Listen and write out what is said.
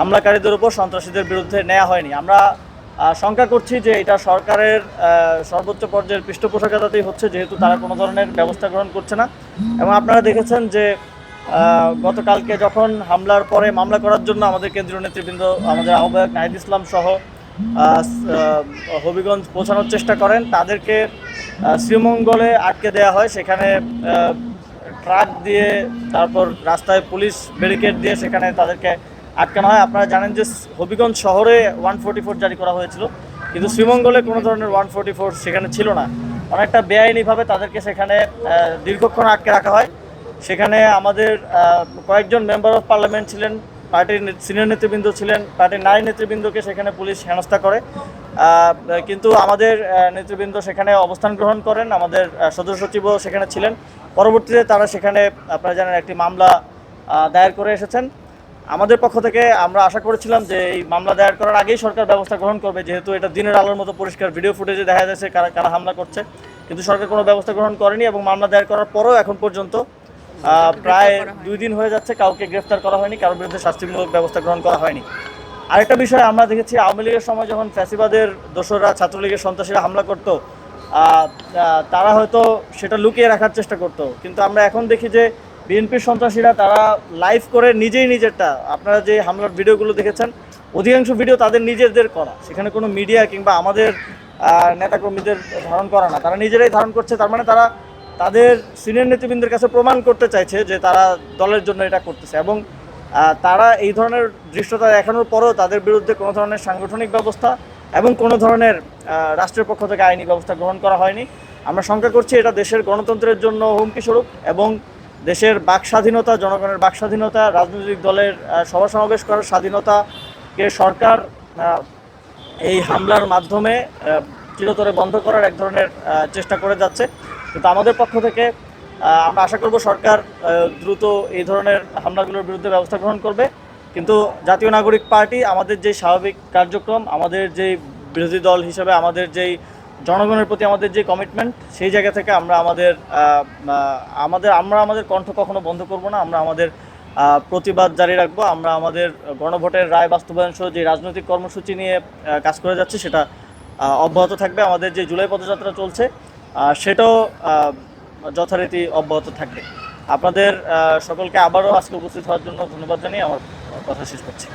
হামলাকারীদের উপর সন্ত্রাসীদের বিরুদ্ধে নেওয়া হয়নি। আমরা শঙ্কা করছি যে এটা সরকারের সর্বোচ্চ পর্যায়ের পৃষ্ঠপোষকতাতেই হচ্ছে, যেহেতু তারা কোনো ধরনের ব্যবস্থা গ্রহণ করছে না। এবং আপনারা দেখেছেন যে গতকালকে যখন হামলার পরে মামলা করার জন্য আমাদের কেন্দ্রীয় নেতৃবৃন্দ, আমাদের আহ্বায়ক নাহিদ ইসলাম সহ হবিগঞ্জ পৌঁছানোর চেষ্টা করেন, তাদেরকে শ্রীমঙ্গলে আটকে দেওয়া হয়। সেখানে ট্রাক দিয়ে, তারপর রাস্তায় পুলিশ ব্যারিকেড দিয়ে সেখানে তাদেরকে আটকানো হয়। আপনারা জানেন যে হবিগঞ্জ শহরে 144 জারি করা হয়েছিল, কিন্তু শ্রীমঙ্গলে কোনো ধরনের 144 সেখানে ছিল না। অনেকটা বেআইনিভাবে তাদেরকে সেখানে দীর্ঘক্ষণ আটকে রাখা হয়। সেখানে আমাদের কয়েকজন মেম্বার অফ পার্লামেন্ট ছিলেন, পার্টির সিনিয়র নেতৃবৃন্দ ছিলেন, পার্টির নারী নেতৃবৃন্দকে সেখানে পুলিশ হেনস্থা করে। কিন্তু আমাদের নেতৃবৃন্দ সেখানে অবস্থান গ্রহণ করেন, আমাদের সদস্য সচিবও সেখানে ছিলেন। পরবর্তীতে তারা সেখানে, আপনারা জানেন, একটি মামলা দায়ের করে এসেছেন। আমাদের পক্ষ থেকে আমরা আশা করেছিলাম যে এই মামলা দায়ের করার আগেই সরকার ব্যবস্থা গ্রহণ করবে, যেহেতু এটা দিনের আলোর মতো পরিষ্কার ভিডিও ফুটেজে দেখা যাচ্ছে কারা কারা হামলা করছে। কিন্তু সরকার কোনো ব্যবস্থা গ্রহণ করেনি এবং মামলা দায়ের করার পরেও এখন পর্যন্ত প্রায় 2 দিন হয়ে যাচ্ছে কাউকে গ্রেফতার করা হয়নি, কারোর বিরুদ্ধে শাস্তিমূলক ব্যবস্থা গ্রহণ করা হয়নি। আরেকটা বিষয় আমরা দেখেছি, আওয়ামী লীগের সময় যখন ফ্যাসিবাদের দোসররা ছাত্রলীগের সন্ত্রাসীরা হামলা করত, তারা হয়তো সেটা লুকিয়ে রাখার চেষ্টা করত। কিন্তু আমরা এখন দেখি যে বিএনপির সন্ত্রাসীরা তারা লাইভ করে নিজেই নিজেরটা, আপনারা যে হামলার ভিডিওগুলো দেখেছেন অধিকাংশ ভিডিও তাদের নিজেদের করা, সেখানে কোনো মিডিয়া কিংবা আমাদের নেতাকর্মীদের ধারণ করা না, তারা নিজেরাই ধারণ করছে। তার মানে তারা তাদের সিনিয়র নেতৃবৃন্দের কাছে প্রমাণ করতে চাইছে যে তারা দলের জন্য এটা করতেছে। এবং তারা এই ধরনের দৃশ্যতা দেখানোর পরেও তাদের বিরুদ্ধে কোনো ধরনের সাংগঠনিক ব্যবস্থা এবং কোনো ধরনের রাষ্ট্রের পক্ষ থেকে আইনি ব্যবস্থা গ্রহণ করা হয়নি। আমরা শঙ্কা করছি এটা দেশের গণতন্ত্রের জন্য হুমকি স্বরূপ, এবং দেশের বাক স্বাধীনতা, জনগণের বাক স্বাধীনতা, রাজনৈতিক দলের সভা সমাবেশ করার স্বাধীনতাকে সরকার এই হামলার মাধ্যমে চিরতরে বন্ধ করার এক ধরনের চেষ্টা করে যাচ্ছে। কিন্তু আমাদের পক্ষ থেকে আমরা আশা করব সরকার দ্রুত এই ধরনের হামলাগুলোর বিরুদ্ধে ব্যবস্থা গ্রহণ করবে। কিন্তু জাতীয় নাগরিক পার্টি আমাদের যে স্বাভাবিক কার্যক্রম, আমাদের যে বিরোধী দল হিসেবে আমাদের যেই জনগণের প্রতি আমাদের যে কমিটমেন্ট, সেই জায়গা থেকে আমরা আমাদের কণ্ঠ কখনো বন্ধ করব না। আমরা আমাদের প্রতিবাদ জারি রাখবো। আমরা আমাদের গণভোটের রায় বাস্তবায়ন সহ যে রাজনৈতিক কর্মসূচি নিয়ে কাজ করে যাচ্ছি সেটা অব্যাহত থাকবে। আমাদের যে জুলাই পদযাত্রা চলছে সেটাও যথারীতি অব্যাহত থাকবে। আপনাদের সকলকে আবারও আজকে উপস্থিত হওয়ার জন্য ধন্যবাদ জানিয়ে আমার কথা শেষ করছি।